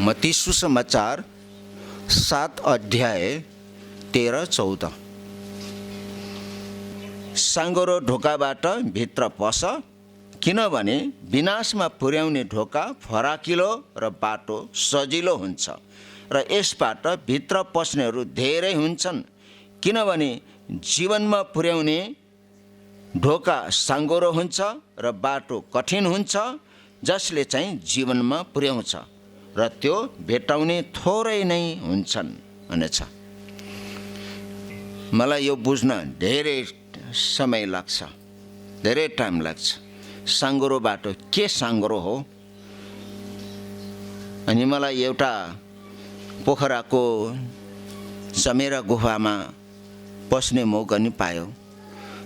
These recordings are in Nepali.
मत्ती सुसमाचार 7 अध्याय 13-14। साँघुरो ढोकाबाट भित्र पस, किनभने विनाशमा पुर्याउने ढोका फराकिलो र बाटो सजिलो हुन्छ र यसबाट भित्र पस्नेहरू धेरै हुन्छन्। किनभने जीवनमा पुर्याउने ढोका साँघुरो हुन्छ र बाटो कठिन हुन्छ, जसले चाहिँ जीवनमा पुर्याउँछ र त्यो भेटाउने थोरै नै हुन्छन् भनेछ। मलाई यो बुझ्न धेरै समय लाग्छ, धेरै टाइम लाग्छ। साँघुरो बाटो के साँघुरो हो? अनि मलाई एउटा पोखराको चमेरा गुफामा पस्ने मौका नि पायो।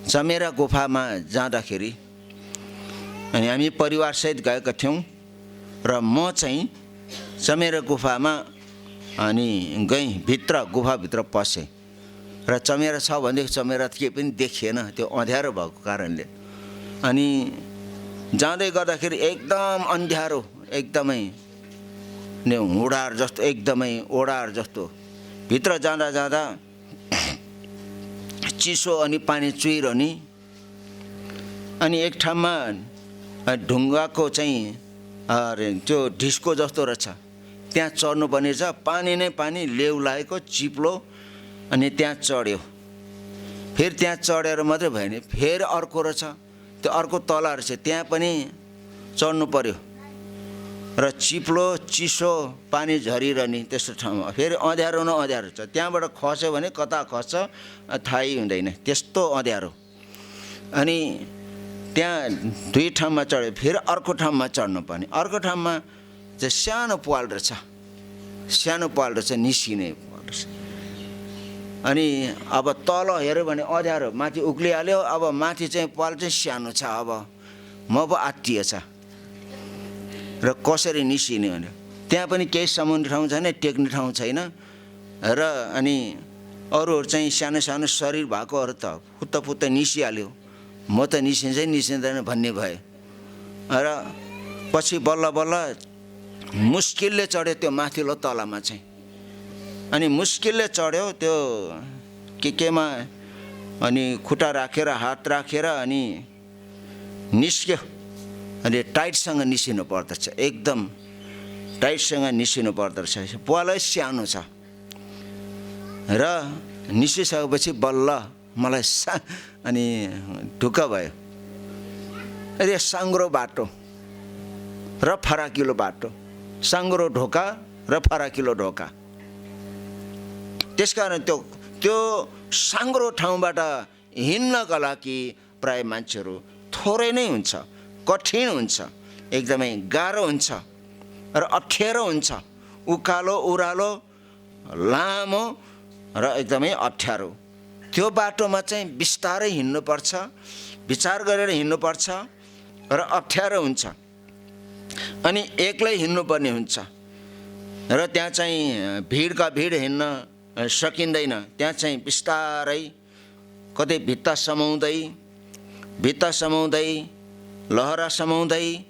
चमेरा गुफामा जाँदाखेरि अनि हामी परिवारसहित गएका थियौँ र म चाहिँ चमेरा गुफामा अनि गएँ, गुफाभित्र पसेँ र चमेरा छ भनेदेखि चमेरा केही पनि देखिएन, त्यो अँध्यारो भएको कारणले। अनि जाँदै गर्दाखेरि एकदम अँध्यारो, एकदमै हुडार जस्तो, एकदमै ओडार जस्तो। भित्र जाँदा जाँदा चिसो अनि पानी चुहिरहने। अनि एक ठाउँमा ढुङ्गाको चाहिँ त्यो ढिस्को जस्तो रहेछ, त्यहाँ चढ्नुपर्ने छ। पानी नै पानी, लेउ लागेको चिप्लो। अनि त्यहाँ चढ्यो। फेरि त्यहाँ चढेर मात्रै भएन, फेरि अर्को रहेछ, त्यो अर्को तल रहेछ, त्यहाँ पनि चढ्नु पर्यो र चिप्लो, चिसो, पानी झरिरहने त्यस्तो ठाउँमा। फेरि अँध्यारो न अँध्यारो छ, त्यहाँबाट खस्यो भने कता खस्छ थाहै हुँदैन, त्यस्तो अँध्यारो। अनि त्यहाँ दुई ठाउँमा चढ्यो, फेरि अर्को ठाउँमा चढ्नुपर्ने। अर्को ठाउँमा चाहिँ सानो पाल रहेछ, सानो पाल रहेछ, निस्किने पाल रहेछ। अनि अब तल हेऱ्यो भने अँध्यारो, माथि उक्लिहाल्यो। अब माथि चाहिँ पाल चाहिँ सानो छ, अब म पो आत्तिएछ र कसरी निस्किने भने। त्यहाँ पनि केही समुद्ने ठाउँ छैन, टेक्ने ठाउँ छैन। र अनि अरूहरू चाहिँ सानो सानो शरीर भएकोहरू त फुत्त निस्किहाल्यो, म त निस्किन्छ निस्किँदैन भन्ने भयो। र पछि बल्ल बल्ल मुस्किलले चढ्यो त्यो माथिल्लो तलामा चाहिँ। अनि मुस्किलले चढ्यो त्यो केमा, अनि खुट्टा राखेर हात राखेर अनि निस्क्यो। अनि टाइटसँग निस्किनु पर्दछ, एकदम टाइटसँग निस्किनु पर्दछ। पालै सानो छ र निस्किसकेपछि बल्ल मलाई अनि ढुक्क भयो। अरे साँघुरो बाटो र फराकिलो बाटो, साँघुरो ढोका र फराकिलो ढोका। त्यसकारण त्यो साँघुरो ठाउँबाट हिँड्नका लागि प्राय मान्छेहरू थोरै नै हुन्छ, कठिन हुन्छ, एकदमै गाह्रो हुन्छ र अप्ठ्यारो हुन्छ। उकालो ओह्रालो, लामो र एकदमै अप्ठ्यारो। त्यो बाटोमा चाहिँ बिस्तारै हिँड्नुपर्छ, विचार गरेर हिँड्नुपर्छ र अप्ठ्यारो हुन्छ। अनि एक्लै हिँड्नुपर्ने हुन्छ र त्यहाँ चाहिँ भिडका भिड हिँड्न सकिँदैन। त्यहाँ चाहिँ बिस्तारै कतै भित्ता समाउँदै लहरा समाउँदै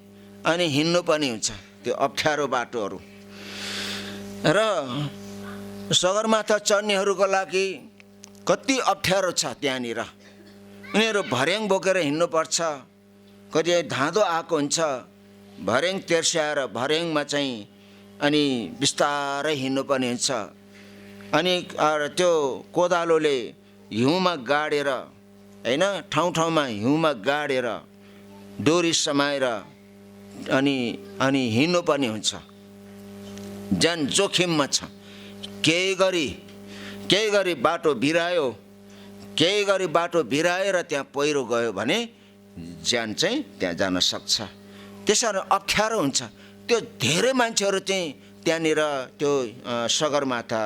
अनि हिँड्नुपर्ने हुन्छ त्यो अप्ठ्यारो बाटोहरू। र सगरमाथा चढ्नेहरूको लागि कति अप्ठ्यारो छ त्यहाँनिर। उनीहरू भर्याङ बोकेर हिँड्नुपर्छ, कति धाँधो आएको हुन्छ, भर्याङ तेर्स्याएर भर्याङमा चाहिँ अनि बिस्तारै हिँड्नुपर्ने हुन्छ। अनि त्यो कोदालोले हिउँमा गाडेर, होइन, ठाउँ ठाउँमा हिउँमा गाडेर डोरी समाएर अनि हिँड्नुपर्ने हुन्छ। ज्यान जोखिममा छ। केही गरी बाटो बिरायो, केही गरी बाटो बिराएर त्यहाँ पहिरो गयो भने ज्यान चाहिँ त्यहाँ जान सक्छ। त्यसकारण अप्ठ्यारो हुन्छ। त्यो धेरै मान्छेहरू चाहिँ त्यहाँनिर त्यो सगरमाथा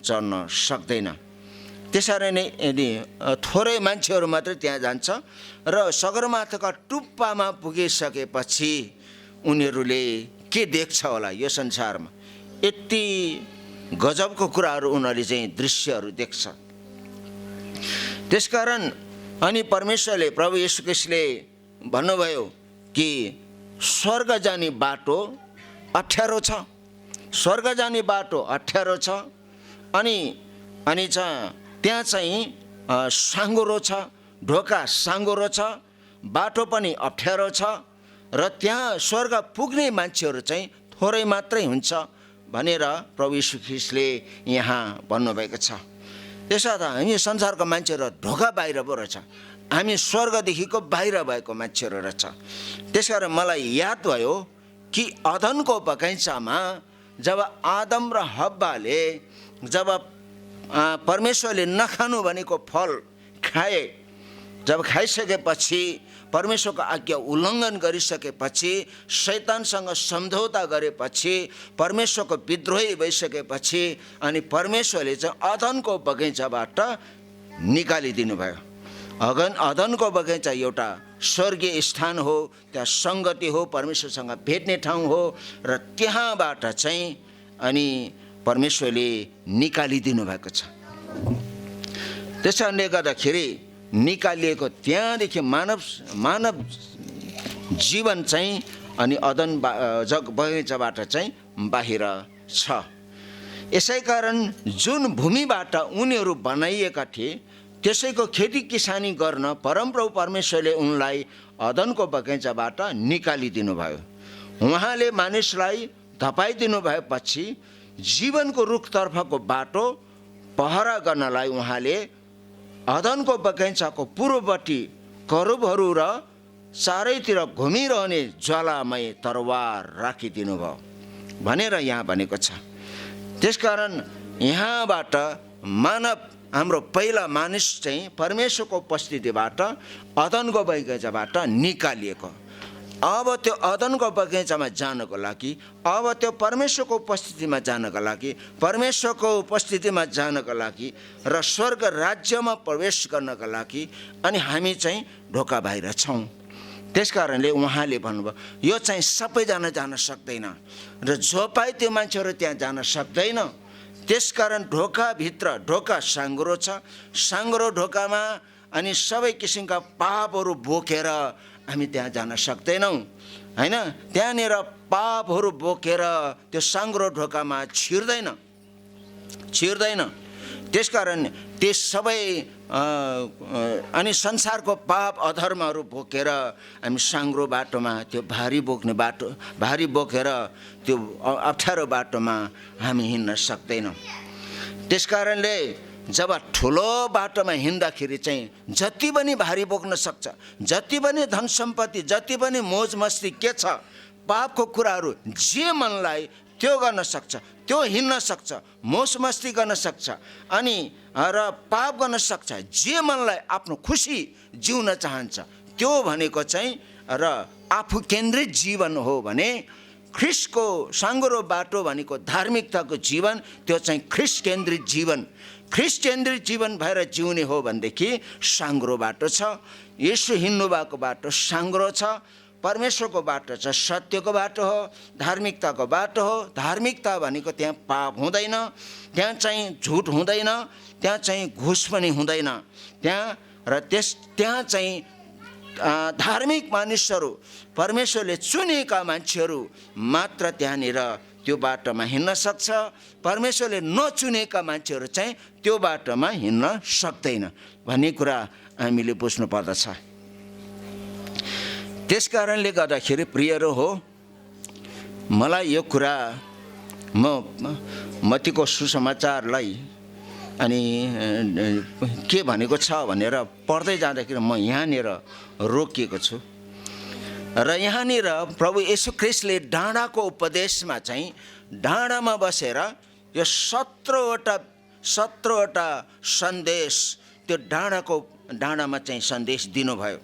चढ्न सक्दैन। त्यसरी नै यदि थोरै मान्छेहरू मात्रै त्यहाँ जान्छ र सगरमाथाका टुप्पामा पुगिसकेपछि उनीहरूले के देख्छ होला यो संसारमा, यति गजबको कुराहरू उनीहरूले चाहिँ दृश्यहरू देख्छ। त्यसकारण अनि परमेश्वरले, प्रभु येशू ख्रीष्टले भन्नुभयो कि स्वर्ग जाने बाटो अप्ठ्यारो छ स्वर्ग जाने बाटो अप्ठ्यारो छ, अनि त्यहाँ चाहिँ साँघुरो छ, ढोका साँघुरो छ, बाटो पनि अप्ठ्यारो छ र त्यहाँ स्वर्ग पुग्ने मान्छेहरू चाहिँ थोरै मात्रै हुन्छ भनेर प्रभु यीशु ख्रीष्टले यहाँ भन्नुभएको छ। त्यसो त हामी संसारको मान्छेहरू ढोका बाहिर पो रहेछ, हामी स्वर्गदेखिको बाहिर भएको मान्छेहरू रहेछ। त्यसकारण मलाई याद भयो कि अदनको बगैँचामा जब आदम र हव्वाले जब परमेश्वरले नखानु भनेको फल खाए, जब खाइसकेपछि परमेश्वरको आज्ञा उल्लङ्घन गरिसकेपछि, शैतानसँग सम्झौता गरेपछि, परमेश्वरको विद्रोही भइसकेपछि अनि परमेश्वरले चाहिँ अदनको बगैँचाबाट निकालिदिनु भयो। अदनको बगैँचा एउटा स्वर्गीय स्थान हो, त्यहाँ सङ्गति हो, परमेश्वरसँग भेट्ने ठाउँ हो र त्यहाँबाट चाहिँ अनि परमेश्वरले निकालिदिनु भएको छ। त्यस कारणले गर्दाखेरि निकालिएको त्यहाँदेखि मानव जीवन चाहिँ अनि अदन बगैँचाबाट चाहिँ बाहिर छ। यसै कारण जुन भूमिबाट उनीहरू बनाइएका थिए त्यसैको खेती किसानी गर्न परमप्रभु परमेश्वरले उनलाई अदनको बगैँचाबाट निकालिदिनु भयो। उहाँले मानिसलाई धपाइदिनु भएपछि जीवनको रुखतर्फको बाटो पहरा गर्नलाई उहाँले अदनको बगैँचाको पूर्वपट्टि करुबहरू र चारैतिर घुमिरहने ज्वालामय तरवार राखिदिनु भयो भनेर यहाँ भनेको छ। त्यसकारण यहाँबाट मानव हाम्रो पहिला मानिस चाहिँ परमेश्वरको उपस्थितिबाट अदनको बगैँचाबाट निकालिएको। अब त्यो अदनको बगैँचामा जानको लागि, अब त्यो परमेश्वरको उपस्थितिमा जानको लागि, परमेश्वरको उपस्थितिमा जानको लागि र स्वर्ग राज्यमा प्रवेश गर्नको लागि अनि हामी चाहिँ ढोका बाहिर छौँ। त्यस कारणले उहाँले भन्नुभयो यो चाहिँ सबैजना जान सक्दैन र जो पाए त्यो मान्छेहरू त्यहाँ जान सक्दैन। त्यसकारण ढोकाभित्र ढोका साँघुरो छ, साँघुरो ढोकामा अनि सबै किसिमका पापहरू बोकेर हामी त्यहाँ जान सक्दैनौँ हैन। त्यहाँनिर पापहरू बोकेर त्यो साँघुरो ढोकामा छिर्दैन। त्यसकारण त्यस सबै अनि संसारको पाप अधर्महरू बोकेर हामी साँघुरो बाटोमा त्यो भारी बोकेर त्यो अप्ठ्यारो बाटोमा हामी हिँड्न सक्दैनौँ। त्यसकारणले जब ठुलो बाटोमा हिँड्दाखेरि चाहिँ जति पनि भारी बोक्न सक्छ, जति पनि धन सम्पत्ति, जति पनि मोज मस्ती के छ, पापको कुराहरू जे मनलाई त्यो गर्न सक्छ, त्यो हिँड्न सक्छ, मोज मस्ती गर्न सक्छ अनि र पाप गर्न सक्छ, जे मनलाई आफ्नो खुसी जिउन चाहन्छ त्यो भनेको चाहिँ र आफू केन्द्रित जीवन हो भने ख्रिस्टको साँघुरो बाटो भनेको धार्मिकताको जीवन, त्यो चाहिँ ख्रिस्ट केन्द्रित जीवन, ख्रिस्ट केन्द्रित जीवन भएर जिउने हो भनेदेखि साँघुरो बाटो छ। येशू हिँड्नु भएको बाटो साँघुरो छ, परमेश्वरको बाटो छ, सत्यको बाटो हो, धार्मिकताको बाटो हो। धार्मिकता भनेको त्यहाँ पाप हुँदैन, त्यहाँ चाहिँ झुट हुँदैन, त्यहाँ चाहिँ घुस पनि हुँदैन, त्यहाँ चाहिँ धार्मिक मानिसहरू, परमेश्वरले चुनेका मान्छेहरू मात्र त्यहाँनिर त्यो बाटोमा हिँड्न सक्छ। परमेश्वरले नचुनेका मान्छेहरू चाहिँ त्यो बाटोमा हिँड्न सक्दैन भन्ने कुरा हामीले बुझ्नु पर्दछ। त्यस कारणले गर्दाखेरि प्रियहरू हो, मलाई यो कुरा मत्तीको सुसमाचारलाई अनि के भनेको छ भनेर पढ्दै जाँदाखेरि म यहाँनिर रोकिएको छु र यहाँनिर प्रभु येशू ख्रीष्टले डाँडाको उपदेशमा चाहिँ डाँडामा बसेर यो 17वटा सन्देश त्यो डाँडामा चाहिँ सन्देश दिनुभयो।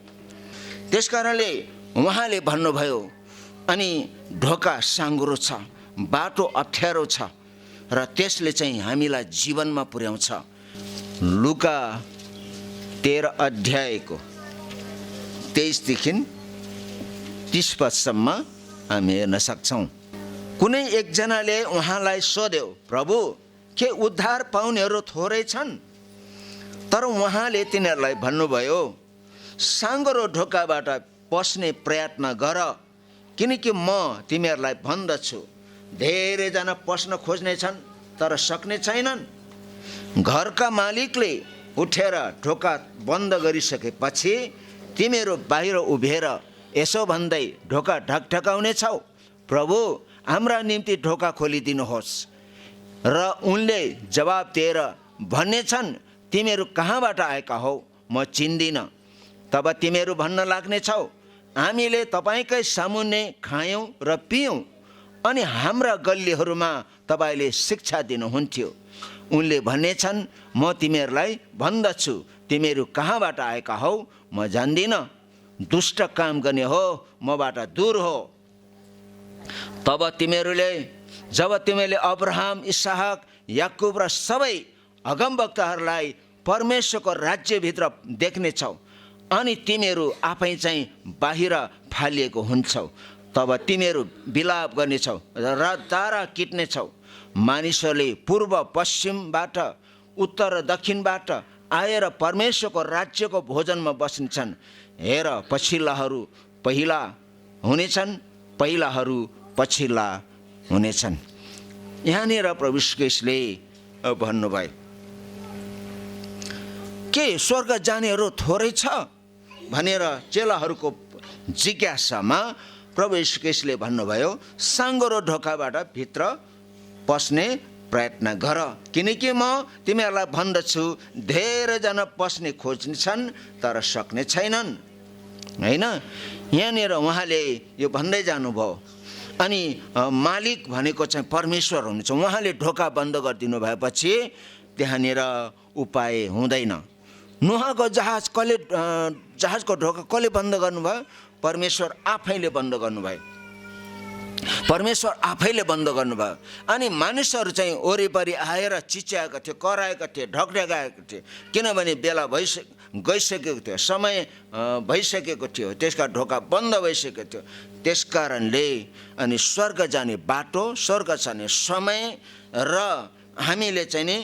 त्यस कारणले उहाँले भन्नुभयो अनि ढोका साँघुरो छ, बाटो अप्ठ्यारो छ र त्यसले चाहिँ हामीलाई जीवनमा पुर्याउँछ। लुका 13 अध्यायको 23देखि 30 पदसम्म हामी हेर्न सक्छौँ। कुनै एकजनाले उहाँलाई सोध्यो, प्रभु के उद्धार पाउनेहरू थोरै छन्? तर उहाँले तिनीहरूलाई भन्नुभयो, साँघुरो ढोकाबाट पस्ने प्रयत्न गर, किनकि म तिमीहरूलाई भन्दछु धेरैजना पस्न खोज्नेछन् तर सक्ने छैनन्। घरका मालिकले उठेर ढोका बन्द गरिसकेपछि तिमीहरू बाहिर उभिएर यसो भन्दै ढोका ढकढकाउनेछौ, प्रभु हाम्रा निम्ति ढोका खोलिदिनुहोस्। र उनले जवाब दिएर भन्नेछन्, तिमीहरू कहाँबाट आएका हौ, म चिन्दिनँ। तब तिमीहरू भन्न लाग्नेछौ, हामीले तपाईँकै सामुन्ने खायौँ र पियौँ अनि हाम्रा गल्लीहरूमा तपाईँले शिक्षा दिनुहुन्थ्यो। उनले भन्नेछन्, म तिमीहरूलाई भन्दछु, तिमीहरू कहाँबाट आएका हौ, म जान्दिनँ। दुष्ट काम गर्ने हो, मबाट दूर हो। तब जब तिमीहरूले अब्राहम, इसहाक, याकुब र सबै अगमवक्ताहरूलाई परमेश्वरको राज्यभित्र देख्नेछौ अनि तिमीहरू आफै चाहिँ बाहिर फालिएको हुन्छौ, तब तिमीहरू विलाप गर्नेछौ र दारा किट्नेछौ। मानिसहरूले पूर्व पश्चिमबाट, उत्तर र दक्षिणबाट आएर परमेश्वरको राज्यको भोजनमा बस्नेछन्। हेर, पछिल्लाहरू पहिला हुनेछन्, पहिलाहरू पछिल्ला हुनेछन्। यहाँनिर प्रभु येशूले भन्नुभयो, के स्वर्ग जानेहरू थोरै छ भनेर चेलाहरूको जिज्ञासामा प्रभु येशूले भन्नुभयो, साँघुरो ढोकाबाट भित्र पस्ने प्रयत्न गर, किनकि म तिमीहरूलाई भन्दछु, धेरैजना पस्ने खोज्छन् तर सक्ने छैनन्। होइन, यहाँनिर उहाँले यो भन्दै जानुभयो। अनि मालिक भनेको चाहिँ परमेश्वर हुनुहुन्छ। उहाँले ढोका बन्द गरिदिनु भएपछि त्यहाँनिर उपाय हुँदैन। नुहाको जहाजको ढोका कसले बन्द गर्नुभयो? परमेश्वर आफैले बन्द गर्नुभयो। परमेश्वर आफैले बन्द गर्नुभयो। अनि मानिसहरू चाहिँ वरिपरि आएर चिच्याएका थियो, कराएका थिए, ढकढकाएका थिए, किनभने बेला गइसकेको थियो, समय भइसकेको थियो, त्यसका ढोका बन्द भइसकेको थियो। त्यसकारणले अनि स्वर्ग जाने बाटो, स्वर्ग जाने समय र हामीले चाहिँ नि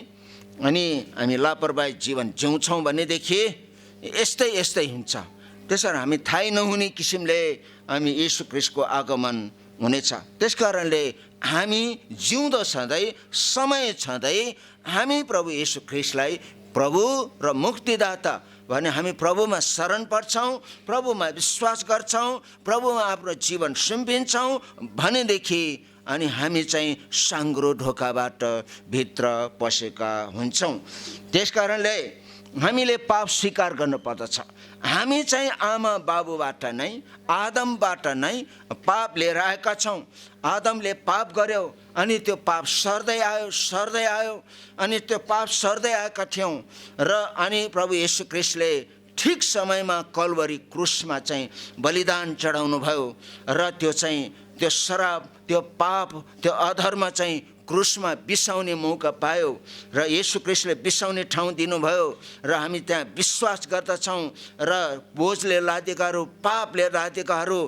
अनि हामी लापरवाही जीवन जिउँछौँ भनेदेखि यस्तै हुन्छ। त्यसरी हामी थाहै नहुने किसिमले हामी येशू ख्रीष्टको आगमन हुनेछ। त्यसकारणले हामी जिउँदो छँदै, समय छँदै हामी प्रभु येशू ख्रीष्टलाई प्रभु र मुक्तिदाता भने हामी प्रभुमा शरण पर्छौँ, प्रभुमा विश्वास गर्छौँ, प्रभुमा आफ्नो जीवन सुम्पिन्छौँ भनेदेखि अनि हामी चाहिँ साँघुरो ढोकाबाट भित्र पसेका हुन्छौँ। त्यसकारणले हामीले पाप स्वीकार गर्नुपर्दछ। हामी चाहिँ आमा बाबुबाट नै, आदमबाट नै पाप लिएर आएका छौँ। आदमले पाप गर्यो अनि त्यो पाप सर्दै आयो अनि त्यो पाप सर्दै आएका थियौँ र अनि प्रभु येशू ख्रीष्टले ठिक समयमा कल्वरी क्रुसमा चाहिँ बलिदान चढाउनु भयो र त्यो शराब, त्यो पाप, त्यो अधर्म चाहिँ क्रुसमा बिसाउने मौका पायो र येशू ख्रीष्टले बिसाउने ठाउँ दिनुभयो र हामी त्यहाँ विश्वास गर्दछौँ र बोझले लादेकाहरू, पापले लादेकाहरू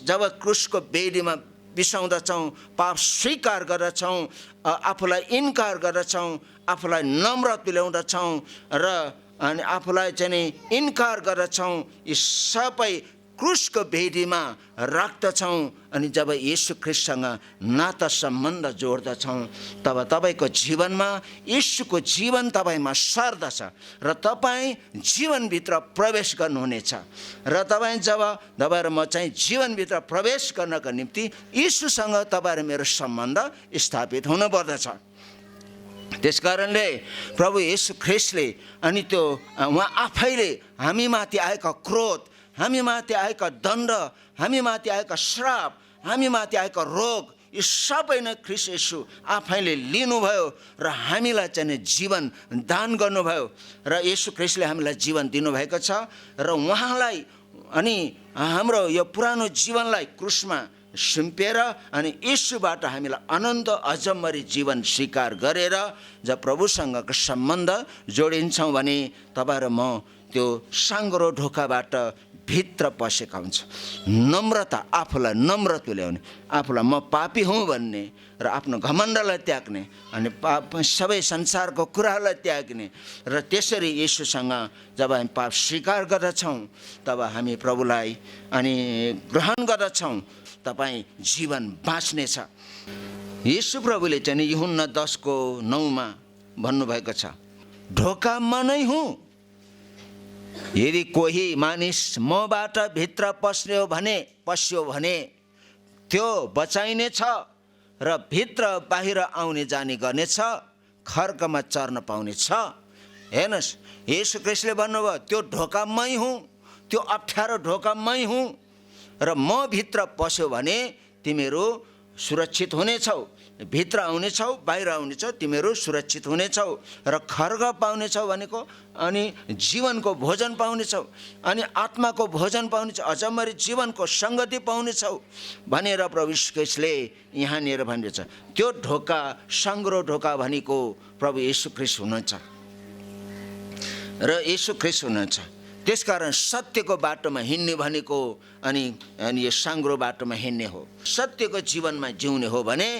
जब क्रुसको बेदीमा बिसाउँदछौँ, पाप स्वीकार गर्दछौँ, आफूलाई इन्कार गर्दछौँ, आफूलाई नम्र तुल्याउँदछौँ र अनि आफूलाई चाहिँ इन्कार गर्दछौँ, यी सबै क्रुसको बेदीमा राख्दछौँ। अनि जब येशू ख्रीष्टसँग नाता सम्बन्ध जोड्दछौँ तब तपाईँको जीवनमा येशूको जीवन तपाईँमा सर्दछ र तपाईँ जीवनभित्र प्रवेश गर्नुहुनेछ। र तपाईँ जब र म चाहिँ जीवनभित्र प्रवेश गर्नको निम्ति येशूसँग तपाईँ र मेरो सम्बन्ध स्थापित हुनुपर्दछ। त्यसकारणले प्रभु येशू ख्रीष्टले अनि त्यो उहाँ आफैले हामीमाथि आएका क्रोध, हामीमाथि आएका दण्ड, हामीमाथि आएका श्राप, हामीमाथि आएका रोग, यो सबै नै ख्रीष्ट येशू आफैले लिनुभयो र हामीलाई चाहिँ जीवन दान गर्नुभयो र येशू ख्रीष्टले हामीलाई जीवन दिनुभएको छ र उहाँलाई अनि हाम्रो यो पुरानो जीवनलाई क्रुसमा सुम्पेर अनि येशूबाट हामीलाई अनन्त अजम्मरी जीवन स्वीकार गरेर जब प्रभुसँगको सम्बन्ध जोडिन्छौँ भने तपाईँ र म त्यो साँघुरो ढोकाबाट भित्र पसेका हुन्छ। नम्रता, आफूलाई नम्र तुल्याउने, आफूलाई म पापी हुँ भन्ने र आफ्नो घमण्डलाई त्याग्ने अनि सबै संसारको कुराहरूलाई त्याग्ने र त्यसरी येशूसँग जब हामी पाप स्वीकार गर्दछौँ तब हामी प्रभुलाई अनि ग्रहण गर्दछौँ, तपाईँ जीवन बाँच्नेछ। येशू प्रभुले चाहिँ यूहन्ना 10:9 भन्नुभएको छ, ढोकामा नै हुँ, यदि कोही मानिस मबाट भित्र पस्यो भने त्यो बचाइने छ र भित्र बाहिर आउने जाने गर्नेछ, खर्कमा चर्न पाउने छ। हेर्नुहोस्, येशू ख्रीष्टले भन्नुभयो त्यो ढोकामै हुँ, त्यो अप्ठ्यारो ढोकामै हुँ र म भित्र पस्यो भने तिमीहरू सुरक्षित हुनेछौ, भित्र आउनेछौ, बाहिर आउनेछौ, तिमीहरू सुरक्षित हुनेछौ र खर्ग पाउनेछौ भनेको अनि जीवनको भोजन पाउनेछौ अनि आत्माको भोजन पाउनेछौ, अजम्मरी जीवनको सङ्गति पाउनेछौ भनेर प्रभु यीशु ख्रीष्टले यहाँनिर भनिरहेछ। त्यो ढोका, साँघुरो ढोका भनेको प्रभु यीशु ख्रीष्ट हुनुहुन्छ र यीशु ख्रीष्ट हुनुहुन्छ। त्यसकारण सत्यको बाटोमा हिँड्ने भनेको अनि यो साँघुरो बाटोमा हिँड्ने हो। सत्यको जीवनमा जिउने हो भने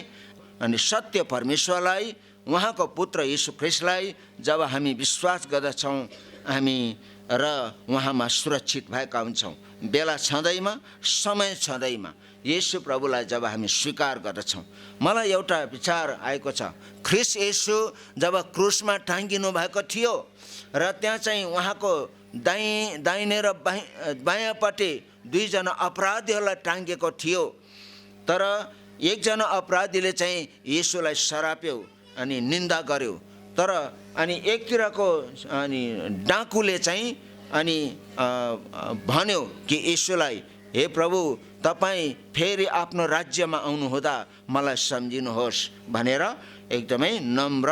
अनि सत्य परमेश्वरलाई, उहाँको पुत्र यीशु ख्रीष्टलाई जब हामी विश्वास गर्दछौँ हामी र उहाँमा सुरक्षित भएका हुन्छौँ। बेला छँदैमा, समय छँदैमा येशू प्रभुलाई जब हामी स्वीकार गर्दछौँ। मलाई एउटा विचार आएको छ, ख्रीष्ट येशू जब क्रुसमा टाँगिनु भएको थियो र त्यहाँ चाहिँ उहाँको दाहिने र बायाँपट्टि दुईजना अपराधीहरूलाई टाँगेको थियो, तर एकजना अपराधीले चाहिँ येशूलाई सराप्यो अनि निन्दा गर्यो, तर अनि एकतिरको अनि डाकुले चाहिँ अनि भन्यो कि येशूलाई, हे प्रभु तपाईँ फेरि आफ्नो राज्यमा आउनुहुँदा मलाई सम्झिनुहोस् भनेर एकदमै नम्र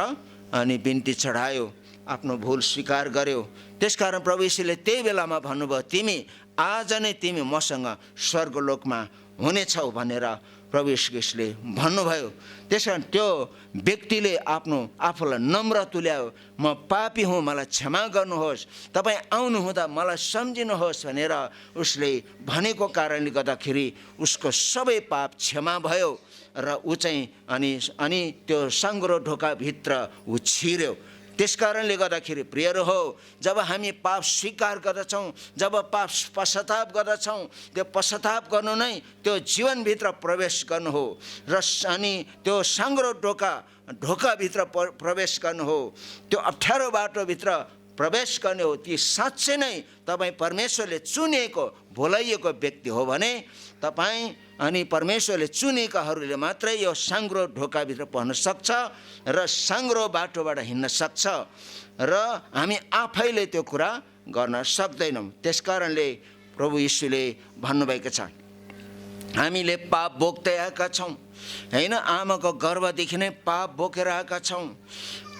अनि बिन्ती चढायो, आफ्नो भुल स्वीकार गर्यो। त्यसकारण प्रभु येशूले त्यही बेलामा भन्नुभयो, तिमी आज नै तिमी मसँग स्वर्गलोकमा हुनेछौ भनेर प्रभु येशूले भन्नुभयो। त्यसकारण त्यो व्यक्तिले आफूलाई नम्र तुल्यायो, म पापी हुँ, मलाई क्षमा गर्नुहोस्, तपाईँ आउनुहुँदा मलाई सम्झिनुहोस् भनेर उसले भनेको कारणले गर्दाखेरि उसको सबै पाप क्षमा भयो र ऊ चाहिँ अनि त्यो साँघुरो ढोकाभित्र ऊ छिर्यो। त्यसकारणले गर्दाखेरि प्रियहरू हो, जब हामी पाप स्वीकार गर्दछौँ, जब पाप पश्चाताप गर्दछौँ, त्यो पश्चाताप गर्नु नै त्यो जीवनभित्र प्रवेश गर्नु हो र अनि त्यो साँघुरो ढोकाभित्र प्रवेश गर्नु हो, त्यो अप्ठ्यारो बाटोभित्र प्रवेश गर्ने हो। ती साँच्चै नै तपाईँ परमेश्वरले चुनेको भोलाइएको व्यक्ति हो भने तपाईँ अनि परमेश्वरले चुनेकाहरूले मात्रै यो साँघुरो ढोकाभित्र पस्न सक्छ र साँघुरो बाटोबाट हिँड्न सक्छ र हामी आफैले त्यो कुरा गर्न सक्दैनौँ। त्यसकारणले प्रभु येशूले भन्नुभएको छ, हामीले पाप बोक्दै आएका छौँ होइन, आमाको गर्भदेखि नै पाप बोकेर आएका छौँ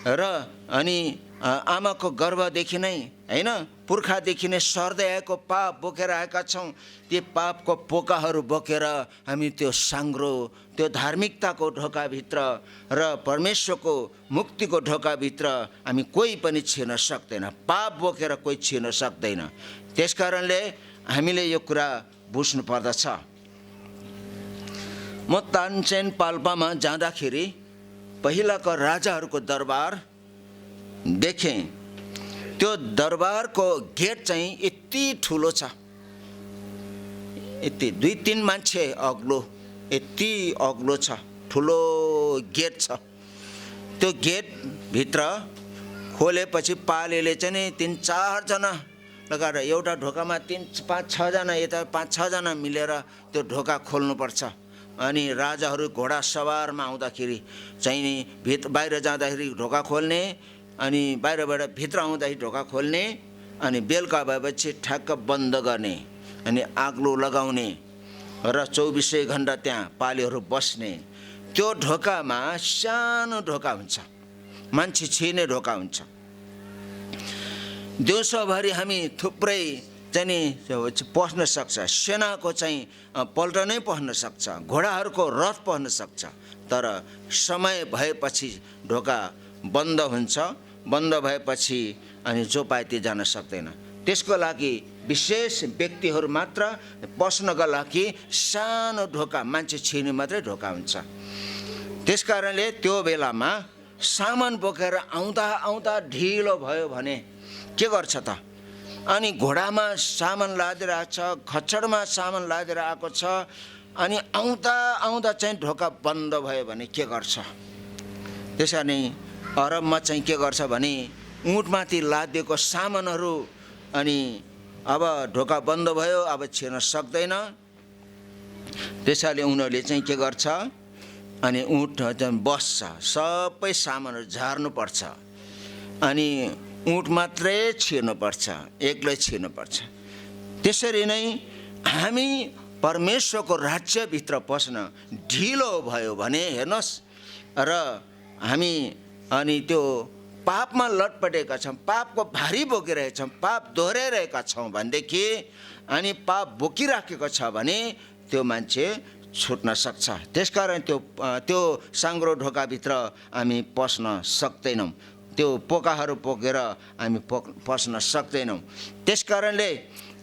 र अनि आमाको गर्भदेखि नै होइन पुर्खादेखि नै सर्दै आएको पाप बोकेर आएका छौँ। ती पापको पोकाहरू बोकेर हामी त्यो साँघुरो, त्यो धार्मिकताको ढोकाभित्र र परमेश्वरको मुक्तिको ढोकाभित्र हामी कोही पनि छिर्न सक्दैन, पाप बोकेर कोही छिर्न सक्दैन। त्यसकारणले हामीले यो कुरा बुझ्नु पर्दछ। म तानसेन पाल्पामा जाँदाखेरि पहिलाको राजाहरूको दरबार देखेँ। त्यो दरबारको गेट चाहिँ यति ठुलो छ, यति 2-3 मान्छे अग्लो, यति अग्लो छ, ठुलो गेट छ। त्यो गेटभित्र खोलेपछि पालेले चाहिँ 3-4 जना लगाएर एउटा ढोकामा 5-6 जना, यता 5-6 जना मिलेर त्यो ढोका खोल्नुपर्छ। अनि राजाहरू घोडा सवारमा आउँदाखेरि चाहिँ नि बाहिर जाँदाखेरि ढोका खोल्ने, अनि बाहिरबाट भित्र आउँदाखेरि ढोका खोल्ने, अनि बेलुका भएपछि ठ्याक्क बन्द गर्ने, अनि आग्लो लगाउने र 24 घन्टा त्यहाँ पालेहरू बस्ने। त्यो ढोकामा सानो ढोका हुन्छ, मान्छे छिर्ने ढोका हुन्छ। दिउँसोभरि हामी थुप्रै चाहिँ नि पस्न सक्छ, सेनाको चाहिँ पल्टनै पस्न सक्छ, घोडाहरूको रथ पस्न सक्छ, तर समय भएपछि ढोका बन्द हुन्छ। बन्द भएपछि अनि जो पाए त्यो जान सक्दैन। त्यसको लागि विशेष व्यक्तिहरू मात्र पस्नको लागि सानो ढोका, मान्छे छिर्ने मात्रै ढोका हुन्छ। त्यसकारणले त्यो बेलामा सामान बोकेर आउँदा ढिलो भयो भने के गर्छ त? अनि घोडामा सामान लादेर आएको छ, खच्चडमा सामान लादेर आएको छ, अनि आउँदा आउँदा चाहिँ ढोका बन्द भयो भने के गर्छ? त्यसैले अरबमा चाहिँ के गर्छ भने उँटमाथि लादिएको सामानहरू अनि अब ढोका बन्द भयो, अब छिर्न सक्दैन। त्यसैले उनीहरूले चाहिँ के गर्छ अनि उँट चाहिँ बस्छ, सबै सामानहरू झार्नुपर्छ अनि उँट मात्रै छिर्नुपर्छ, एक्लै छिर्नुपर्छ। त्यसरी नै हामी परमेश्वरको राज्यभित्र पस्न ढिलो भयो भने हेर्नुहोस् र हामी अनि त्यो पापमा लटपटेका छौँ, पापको भारी बोकिरहेका छौँ, पाप दोहोऱ्याइरहेका छौँ भनेदेखि अनि पाप बोकिराखेको छ भने त्यो मान्छे छुट्न सक्छ। त्यसकारण त्यो साङ्ग्रो ढोकाभित्र हामी पस्न सक्दैनौँ, त्यो पोकाहरू पोकेर हामी पस्न सक्दैनौँ। त्यसकारणले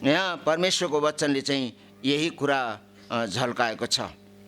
यहाँ परमेश्वरको वचनले चाहिँ यही कुरा झल्काएको छ।